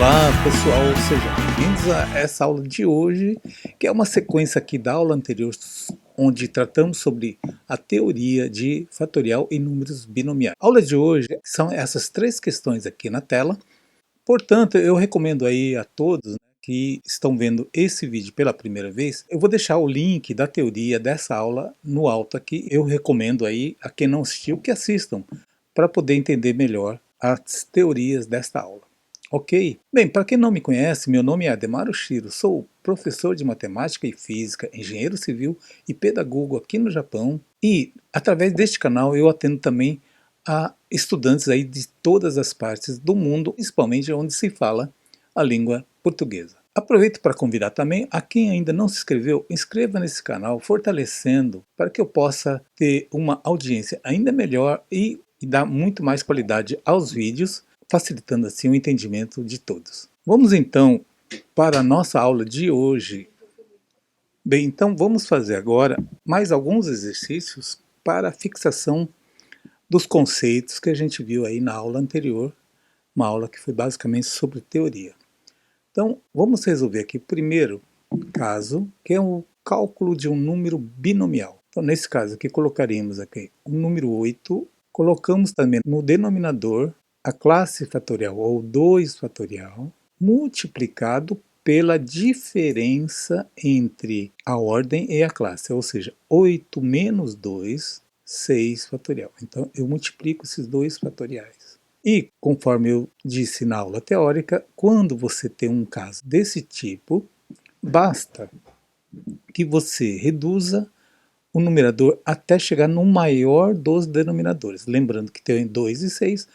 Olá pessoal, sejam bem-vindos a essa aula de hoje, que é uma sequência aqui da aula anterior, onde tratamos sobre a teoria de fatorial e números binomiais. A aula de hoje são essas três questões aqui na tela, portanto eu recomendo aí a todos, né, que estão vendo esse vídeo pela primeira vez, eu vou deixar o link da teoria dessa aula no alto aqui. Eu recomendo aí a quem não assistiu que assistam, para poder entender melhor as teorias desta aula. Ok? Bem, para quem não me conhece, meu nome é Ademar Oshiro, sou professor de matemática e física, engenheiro civil e pedagogo aqui no Japão, e através deste canal eu atendo também a estudantes aí de todas as partes do mundo, principalmente onde se fala a língua portuguesa. Aproveito para convidar também a quem ainda não se inscreveu, inscreva nesse canal, fortalecendo para que eu possa ter uma audiência ainda melhor e dar muito mais qualidade aos vídeos, facilitando assim o entendimento de todos. Vamos então para a nossa aula de hoje. Bem, então vamos fazer agora mais alguns exercícios para a fixação dos conceitos que a gente viu aí na aula anterior, uma aula que foi basicamente sobre teoria. Então vamos resolver aqui o primeiro caso, que é o cálculo de um número binomial. Então nesse caso aqui colocaríamos aqui o número 8, colocamos também no denominador a classe fatorial ou 2 fatorial, multiplicado pela diferença entre a ordem e a classe, ou seja, 8 menos 2, 6 fatorial. Então eu multiplico esses dois fatoriais. E, conforme eu disse na aula teórica, quando você tem um caso desse tipo, basta que você reduza o numerador até chegar no maior dos denominadores. Lembrando que tem 2 e 6,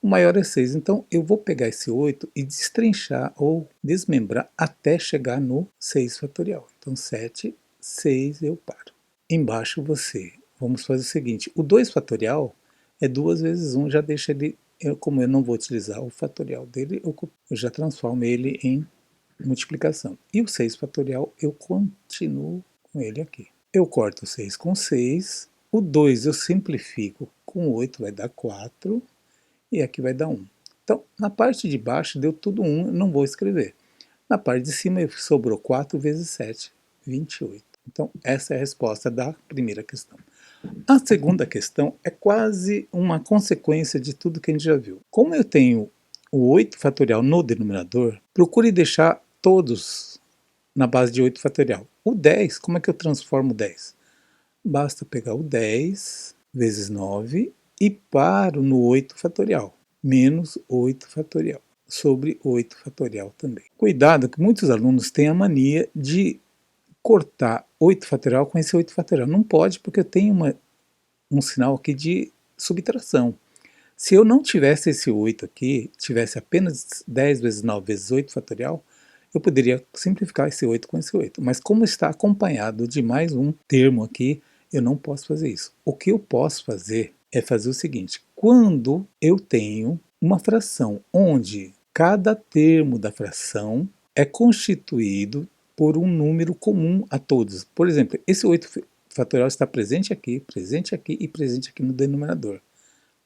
o maior é 6. Então eu vou pegar esse 8 e destrinchar ou desmembrar até chegar no 6 fatorial. Então 7, 6, eu paro. Embaixo vamos fazer o seguinte, o 2 fatorial é 2 vezes 1, já deixa ele, como eu não vou utilizar o fatorial dele, eu já transformo ele em multiplicação. E o 6 fatorial eu continuo com ele aqui. Eu corto 6 com 6, o 2 eu simplifico com 8, vai dar 4, e aqui vai dar 1. Então, na parte de baixo deu tudo 1, eu não vou escrever. Na parte de cima sobrou 4 vezes 7, 28. Então, essa é a resposta da primeira questão. A segunda questão é quase uma consequência de tudo que a gente já viu. Como eu tenho o 8 fatorial no denominador, procure deixar todos na base de 8 fatorial. O 10, como é que eu transformo o 10? Basta pegar o 10 vezes 9 e paro no 8 fatorial, menos 8 fatorial, sobre 8 fatorial também. Cuidado que muitos alunos têm a mania de cortar 8 fatorial com esse 8 fatorial. Não pode, porque eu tenho um sinal aqui de subtração. Se eu não tivesse esse 8 aqui, tivesse apenas 10 vezes 9 vezes 8 fatorial, eu poderia simplificar esse 8 com esse 8. Mas como está acompanhado de mais um termo aqui, eu não posso fazer isso. O que eu posso fazer é fazer o seguinte, quando eu tenho uma fração onde cada termo da fração é constituído por um número comum a todos. Por exemplo, esse 8 fatorial está presente aqui e presente aqui no denominador.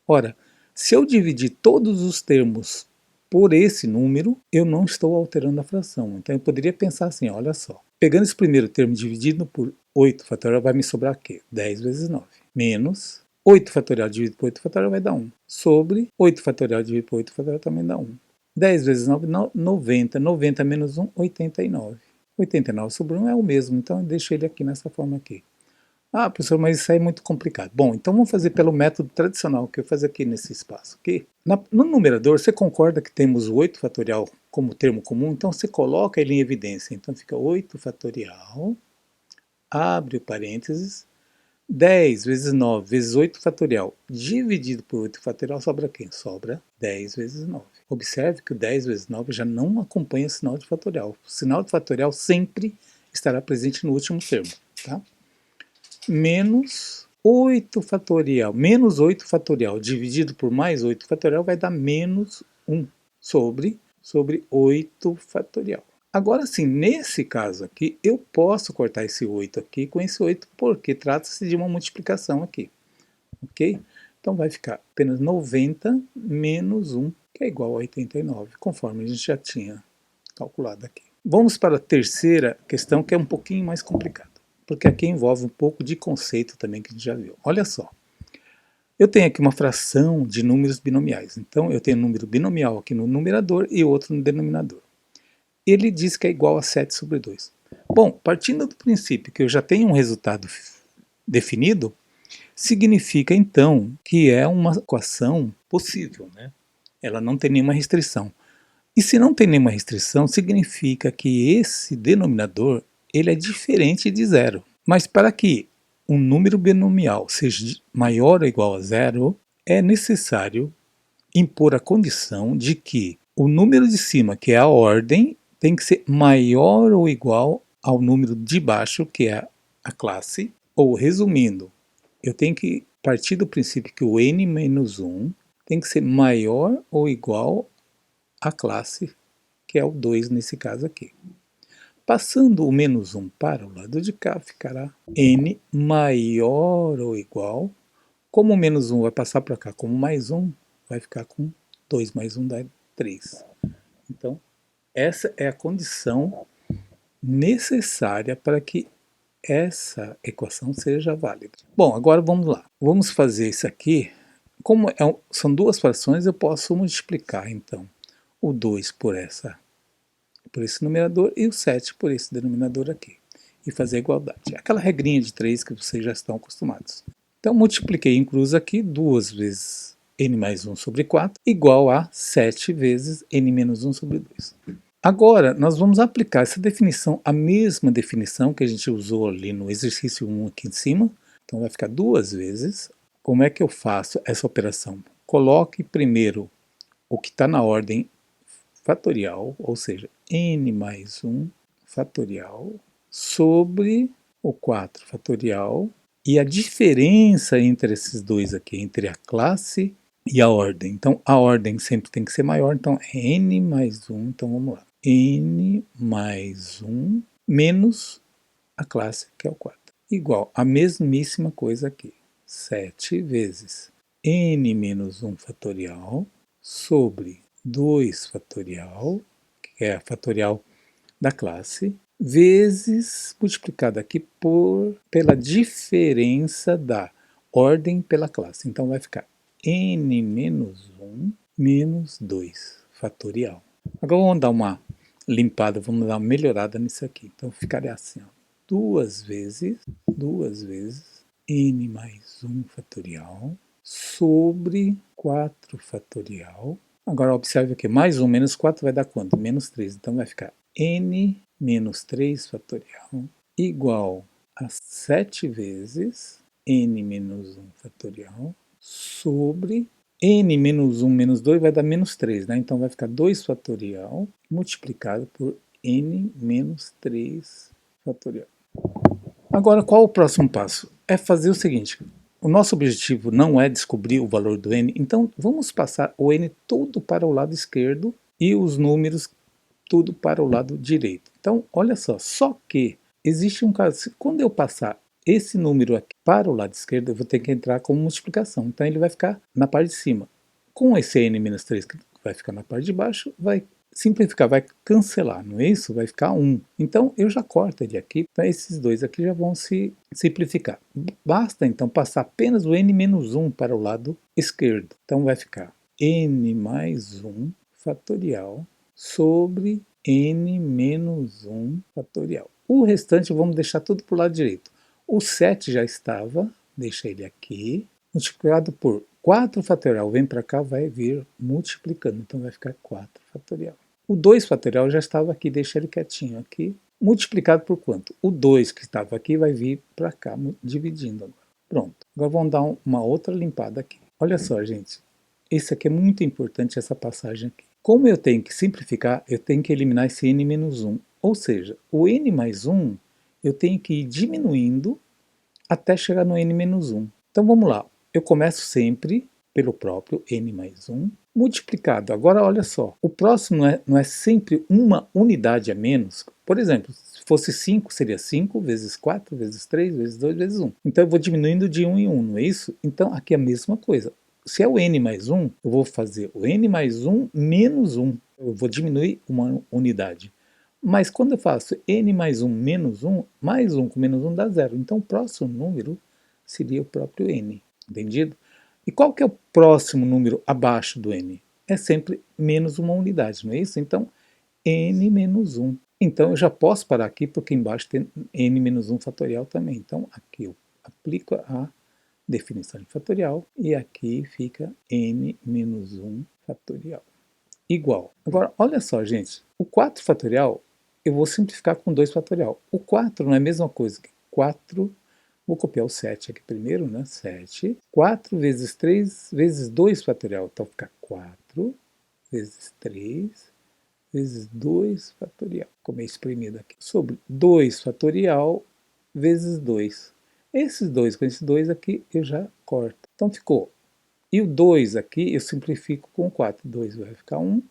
Ora, se eu dividir todos os termos por esse número, eu não estou alterando a fração. Então eu poderia pensar assim, olha só, pegando esse primeiro termo dividido por 8 fatorial, vai me sobrar o quê? 10 vezes 9, menos 8 fatorial dividido por 8 fatorial vai dar 1, sobre 8 fatorial dividido por 8 fatorial também dá 1. 10 vezes 9, 90, 90 menos 1, 89. 89 sobre 1 é o mesmo, então eu deixo ele aqui nessa forma aqui. Ah, professor, mas isso aí é muito complicado. Bom, então vamos fazer pelo método tradicional que eu faço aqui nesse espaço, ok? No numerador, você concorda que temos o 8 fatorial como termo comum, então você coloca ele em evidência. Então fica 8 fatorial, abre o parênteses, 10 vezes 9 vezes 8 fatorial dividido por 8 fatorial sobra quem? Sobra 10 vezes 9. Observe que o 10 vezes 9 já não acompanha o sinal de fatorial. O sinal de fatorial sempre estará presente no último termo, tá? Menos 8 fatorial, menos 8 fatorial dividido por mais 8 fatorial vai dar menos 1 sobre 8 fatorial. Agora sim, nesse caso aqui, eu posso cortar esse 8 aqui com esse 8, porque trata-se de uma multiplicação aqui, ok? Então vai ficar apenas 90 menos 1, que é igual a 89, conforme a gente já tinha calculado aqui. Vamos para a terceira questão, que é um pouquinho mais complicada, porque aqui envolve um pouco de conceito também que a gente já viu. Olha só, eu tenho aqui uma fração de números binomiais. Então eu tenho um número binomial aqui no numerador e outro no denominador. Ele diz que é igual a 7 sobre 2. Bom, partindo do princípio que eu já tenho um resultado definido, significa então que é uma equação possível, né? Ela não tem nenhuma restrição. E se não tem nenhuma restrição, significa que esse denominador ele é diferente de zero. Mas para que um número binomial seja maior ou igual a zero, é necessário impor a condição de que o número de cima, que é a ordem, tem que ser maior ou igual ao número de baixo, que é a classe. Ou, resumindo, eu tenho que partir do princípio que o n menos 1 tem que ser maior ou igual à classe, que é o 2 nesse caso aqui. Passando o menos 1 para o lado de cá, ficará n maior ou igual. Como o menos 1 vai passar para cá como mais 1, vai ficar com 2 mais 1 dá 3. Então, essa é a condição necessária para que essa equação seja válida. Bom, agora vamos lá. Vamos fazer isso aqui. Como são duas frações, eu posso multiplicar, então, o 2 por esse numerador e o 7 por esse denominador aqui. E fazer a igualdade. Aquela regrinha de 3 que vocês já estão acostumados. Então, multipliquei em cruz aqui 2 vezes n mais 1 sobre 4, igual a 7 vezes n menos 1 sobre 2. Agora, nós vamos aplicar essa definição, a mesma definição que a gente usou ali no exercício 1 aqui em cima. Então, vai ficar 2 vezes. Como é que eu faço essa operação? Coloque primeiro o que está na ordem fatorial, ou seja, n mais 1 fatorial, sobre o 4 fatorial, e a diferença entre esses dois aqui, entre a classe e a ordem. Então, a ordem sempre tem que ser maior, então é n mais 1, então vamos lá. N mais 1 menos a classe, que é o 4. Igual a mesmíssima coisa aqui. 7 vezes n menos 1 fatorial sobre 2 fatorial, que é a fatorial da classe, vezes multiplicado aqui pela diferença da ordem pela classe. Então vai ficar n menos 1 menos 2 fatorial. Agora vamos dar uma limpada, vamos dar uma melhorada nisso aqui. Então ficaria assim, ó, 2 vezes n mais 1 fatorial sobre 4 fatorial. Agora observe que mais 1 menos 4 vai dar quanto? Menos 3. Então vai ficar n menos 3 fatorial igual a 7 vezes n menos 1 fatorial sobre n menos 1 menos 2 vai dar menos 3, né? Então vai ficar 2 fatorial multiplicado por n menos 3 fatorial. Agora, qual o próximo passo? É fazer o seguinte, o nosso objetivo não é descobrir o valor do n, então vamos passar o n todo para o lado esquerdo e os números tudo para o lado direito. Então, olha só que existe um caso, quando eu passar esse número aqui para o lado esquerdo, eu vou ter que entrar com multiplicação, então ele vai ficar na parte de cima. Com esse n menos 3 que vai ficar na parte de baixo, vai simplificar, vai cancelar, não é isso? Vai ficar 1. Então, eu já corto ele aqui, então esses dois aqui já vão se simplificar. Basta, então, passar apenas o n menos 1 para o lado esquerdo. Então, vai ficar n mais 1 fatorial sobre n menos 1 fatorial. O restante vamos deixar tudo para o lado direito. O 7 já estava, deixa ele aqui, multiplicado por 4 fatorial, vem para cá, vai vir multiplicando, então vai ficar 4 fatorial. O 2 fatorial já estava aqui, deixa ele quietinho aqui, multiplicado por quanto? O 2 que estava aqui vai vir para cá, dividindo agora. Pronto, agora vamos dar uma outra limpada aqui. Olha só, gente, isso aqui é muito importante, essa passagem aqui. Como eu tenho que simplificar, eu tenho que eliminar esse n menos 1, ou seja, o n mais 1 eu tenho que ir diminuindo até chegar no n menos 1. Então vamos lá, eu começo sempre pelo próprio n mais 1, multiplicado. Agora olha só, o próximo não é sempre uma unidade a menos. Por exemplo, se fosse 5, seria 5 vezes 4 vezes 3 vezes 2 vezes 1. Então eu vou diminuindo de 1 em 1, não é isso? Então aqui é a mesma coisa. Se é o n mais 1, eu vou fazer o n mais 1 menos 1. Eu vou diminuir uma unidade. Mas quando eu faço n mais 1 menos 1, mais 1 com menos 1 dá 0. Então o próximo número seria o próprio n. Entendido? E qual que é o próximo número abaixo do n? É sempre menos uma unidade, não é isso? Então, n menos 1. Então, eu já posso parar aqui, porque embaixo tem n menos 1 fatorial também. Então, aqui eu aplico a definição de fatorial e aqui fica n menos 1 fatorial. Igual. Agora, olha só, gente. O 4 fatorial, eu vou simplificar com 2 fatorial. O 4 não é a mesma coisa que 4... Vou copiar o 7 aqui primeiro, né? 7. 4 vezes 3 vezes 2 fatorial. Então fica 4 vezes 3 vezes 2 fatorial. Como é exprimido aqui. Sobre 2 fatorial vezes 2. Esses 2 com esses 2 aqui eu já corto. Então ficou. E o 2 aqui eu simplifico com o 4. 2 vai ficar 1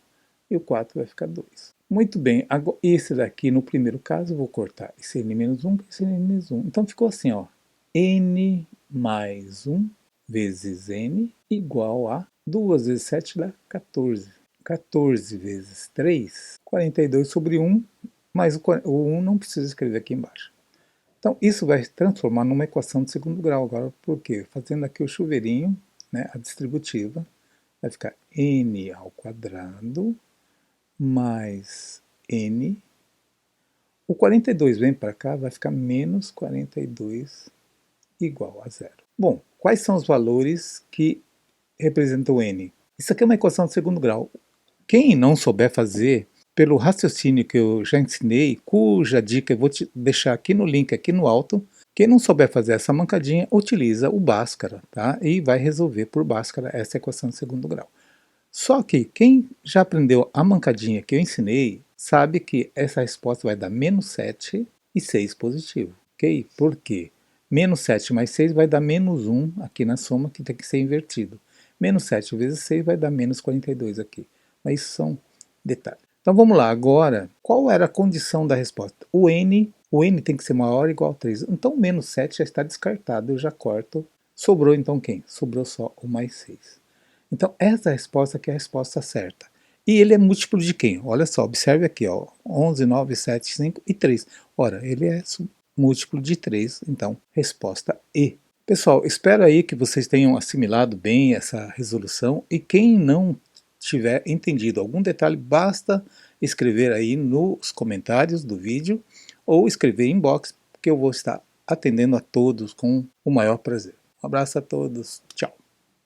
e o 4 vai ficar 2. Muito bem. Agora, esse daqui no primeiro caso eu vou cortar esse n menos 1 com esse n menos 1. Então ficou assim, ó. N mais 1 vezes n igual a 2 vezes 7 dá 14. 14 vezes 3, 42 sobre 1, mas o 1 não precisa escrever aqui embaixo. Então isso vai transformar numa equação de segundo grau agora, por quê? Fazendo aqui o chuveirinho, né, a distributiva, vai ficar n ao quadrado mais n. O 42 vem para cá, vai ficar menos 42 igual a zero. Bom, quais são os valores que representam n? Isso aqui é uma equação de segundo grau. Quem não souber fazer, pelo raciocínio que eu já ensinei, cuja dica eu vou te deixar aqui no link, aqui no alto, quem não souber fazer essa mancadinha, utiliza o Bhaskara, tá? E vai resolver por Bhaskara essa equação de segundo grau. Só que quem já aprendeu a mancadinha que eu ensinei, sabe que essa resposta vai dar menos 7 e 6 positivo, ok? Por quê? Menos 7 mais 6 vai dar menos 1 aqui na soma, que tem que ser invertido. Menos 7 vezes 6 vai dar menos 42 aqui. Mas isso são detalhes. Então vamos lá, agora, qual era a condição da resposta? O n tem que ser maior ou igual a 3. Então o menos 7 já está descartado, eu já corto. Sobrou então quem? Sobrou só o mais 6. Então essa resposta aqui é a resposta certa. E ele é múltiplo de quem? Olha só, observe aqui, ó, 11, 9, 7, 5 e 3. Ora, ele é múltiplo de 3, então resposta E. Pessoal, espero aí que vocês tenham assimilado bem essa resolução e quem não tiver entendido algum detalhe, basta escrever aí nos comentários do vídeo ou escrever em inbox, que eu vou estar atendendo a todos com o maior prazer. Um abraço a todos, tchau!